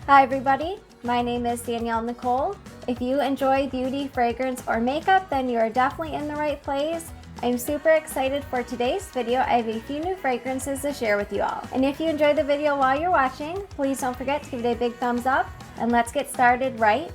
Hi everybody, my name is Danielle Nicole. If you enjoy beauty, fragrance, or makeup, then you are definitely in the right place. I'm super excited for today's video. I have a few new fragrances to share with you all. And if you enjoyed the video while you're watching, please don't forget to give it a big thumbs up, and let's get started right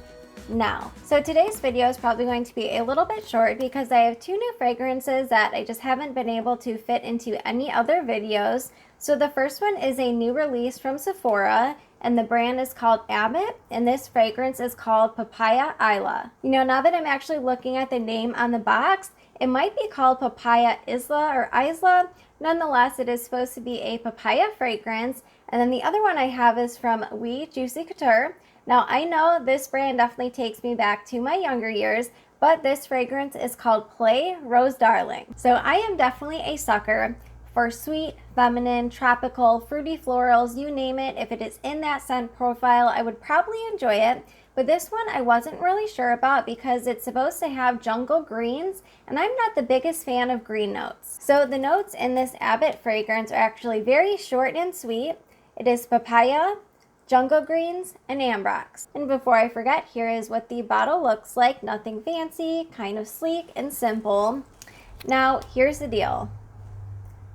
now. So today's video is probably going to be a little bit short because I have two new fragrances that I just haven't been able to fit into any other videos. So the first one is a new release from Sephora, and the brand is called Abbott, and this fragrance is called Papaya Isla. You know, now that I'm actually looking at the name on the box, it might be called Papaya Isla or Isla. Nonetheless, it is supposed to be a papaya fragrance. And then the other one I have is from Oui Juicy Couture. Now, I know this brand definitely takes me back to my younger years, but this fragrance is called Play Rose Darling. So I am definitely a sucker for sweet, feminine, tropical, fruity florals, you name it. If it is in that scent profile, I would probably enjoy it. But this one I wasn't really sure about because it's supposed to have jungle greens, and I'm not the biggest fan of green notes. So the notes in this Abbott fragrance are actually very short and sweet. It is papaya, jungle greens, and ambrox. And before I forget, here is what the bottle looks like. Nothing fancy, kind of sleek and simple. Now, here's the deal.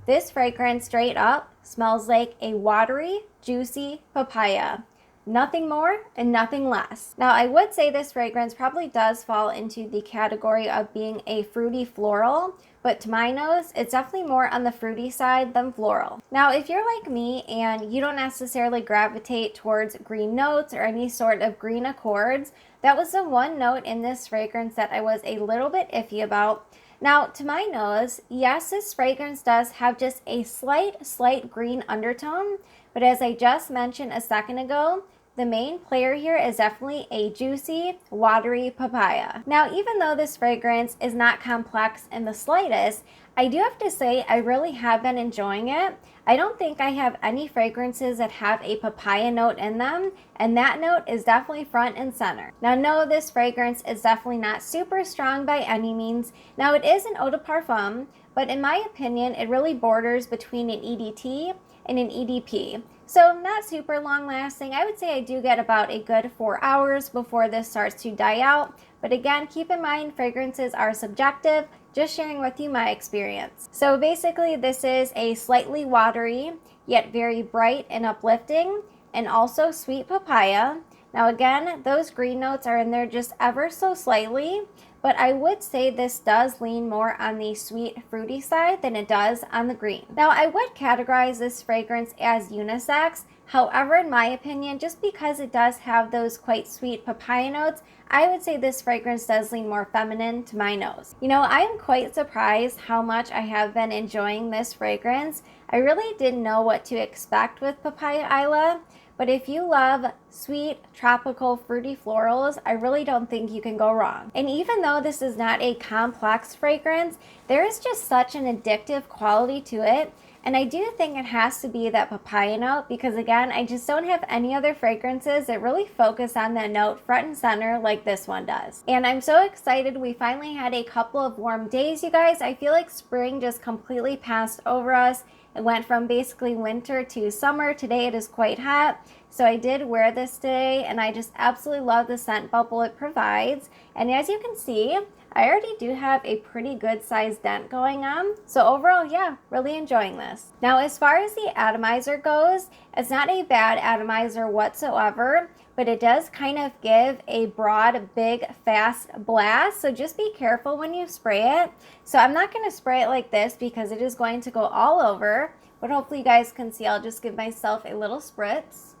This fragrance straight up smells like a watery, juicy papaya. Nothing more and nothing less. Now, I would say this fragrance probably does fall into the category of being a fruity floral, but to my nose, it's definitely more on the fruity side than floral. Now, if you're like me and you don't necessarily gravitate towards green notes or any sort of green accords, that was the one note in this fragrance that I was a little bit iffy about. Now, to my nose, yes, this fragrance does have just a slight green undertone, but as I just mentioned a second ago, the main player here is definitely a juicy, watery papaya. Now, even though this fragrance is not complex in the slightest, I do have to say I really have been enjoying it. I don't think I have any fragrances that have a papaya note in them, and that note is definitely front and center. Now, no, this fragrance is definitely not super strong by any means. Now, it is an eau de parfum, but in my opinion, it really borders between an EDT and an EDP. So not super long lasting. I would say I do get about a good 4 hours before this starts to die out. But again, keep in mind fragrances are subjective, just sharing with you my experience. So basically this is a slightly watery, yet very bright and uplifting, and also sweet papaya. Now again, those green notes are in there just ever so slightly, but I would say this does lean more on the sweet fruity side than it does on the green. Now I would categorize this fragrance as unisex. However, in my opinion, just because it does have those quite sweet papaya notes, I would say this fragrance does lean more feminine to my nose. You know, I am quite surprised how much I have been enjoying this fragrance. I really didn't know what to expect with Papaya Isla. But if you love sweet, tropical, fruity florals, I really don't think you can go wrong. And even though this is not a complex fragrance, there is just such an addictive quality to it. And I do think it has to be that papaya note because again, I just don't have any other fragrances that really focus on that note front and center like this one does. And I'm so excited we finally had a couple of warm days, you guys. I feel like spring just completely passed over us. It went from basically winter to summer. Today it is quite hot. So I did wear this today and I just absolutely love the scent bubble it provides. And as you can see, I already do have a pretty good sized dent going on. So overall, yeah, really enjoying this. Now, as far as the atomizer goes, it's not a bad atomizer whatsoever, but it does kind of give a broad, big, fast blast. So just be careful when you spray it. So I'm not going to spray it like this because it is going to go all over, but hopefully you guys can see. I'll just give myself a little spritz.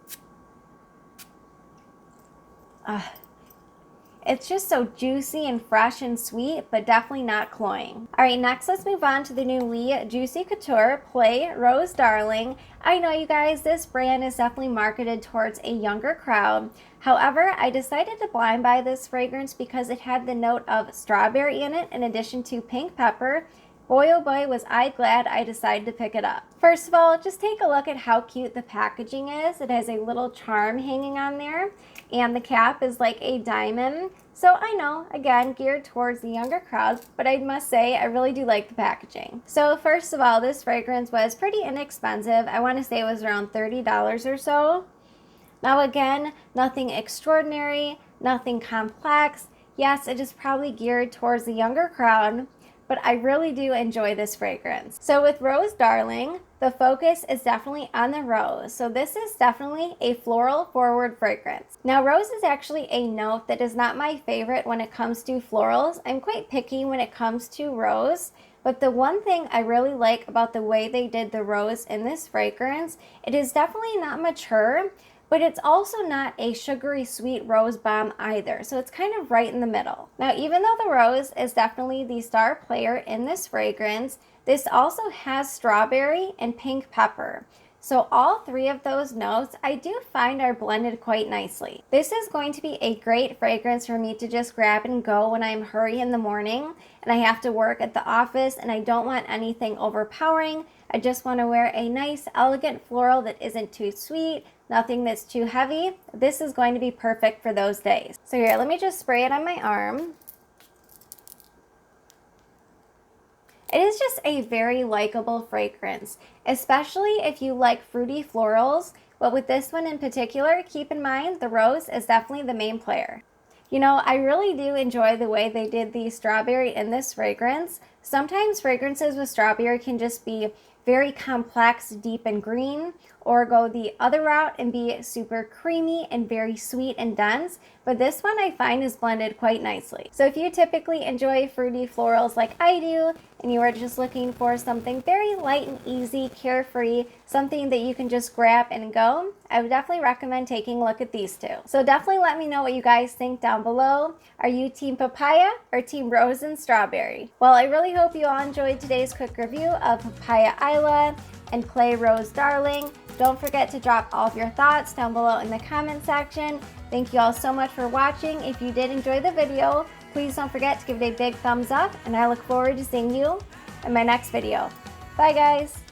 It's just so juicy and fresh and sweet, but definitely not cloying. All right, next let's move on to the new Oui Juicy Couture Play Rose Darling. I know you guys, this brand is definitely marketed towards a younger crowd. However, I decided to blind buy this fragrance because it had the note of strawberry in it in addition to pink pepper. Boy, oh boy, was I glad I decided to pick it up. First of all, just take a look at how cute the packaging is. It has a little charm hanging on there, and the cap is like a diamond. So I know, again, geared towards the younger crowd, but I must say I really do like the packaging. So first of all, this fragrance was pretty inexpensive. I want to say it was around $30 or so. Now again, nothing extraordinary, nothing complex. Yes, it is probably geared towards the younger crowd, but I really do enjoy this fragrance. So with Rose Darling, the focus is definitely on the rose. So this is definitely a floral forward fragrance. Now rose is actually a note that is not my favorite when it comes to florals. I'm quite picky when it comes to rose. But the one thing I really like about the way they did the rose in this fragrance, it is definitely not mature, but it's also not a sugary sweet rose bomb either. So it's kind of right in the middle. Now, even though the rose is definitely the star player in this fragrance, this also has strawberry and pink pepper. So all three of those notes I do find are blended quite nicely. This is going to be a great fragrance for me to just grab and go when I'm hurry in the morning and I have to work at the office and I don't want anything overpowering. I just want to wear a nice elegant floral that isn't too sweet, nothing that's too heavy. This is going to be perfect for those days. So here, let me just spray it on my arm. It is just a very likable fragrance, especially if you like fruity florals. But with this one in particular, keep in mind the rose is definitely the main player. You know, I really do enjoy the way they did the strawberry in this fragrance. Sometimes fragrances with strawberry can just be very complex, deep and green, or go the other route and be super creamy and very sweet and dense. But this one I find is blended quite nicely. So if you typically enjoy fruity florals like I do, and you are just looking for something very light and easy, carefree, something that you can just grab and go, I would definitely recommend taking a look at these two. So definitely let me know what you guys think down below. Are you team papaya or team rose and strawberry? Well, I really hope you all enjoyed today's quick review of Papaya Isla and Clay Rose Darling. Don't forget to drop all of your thoughts down below in the comment section. Thank you all so much for watching. If you did enjoy the video, please don't forget to give it a big thumbs up, and I look forward to seeing you in my next video. Bye guys!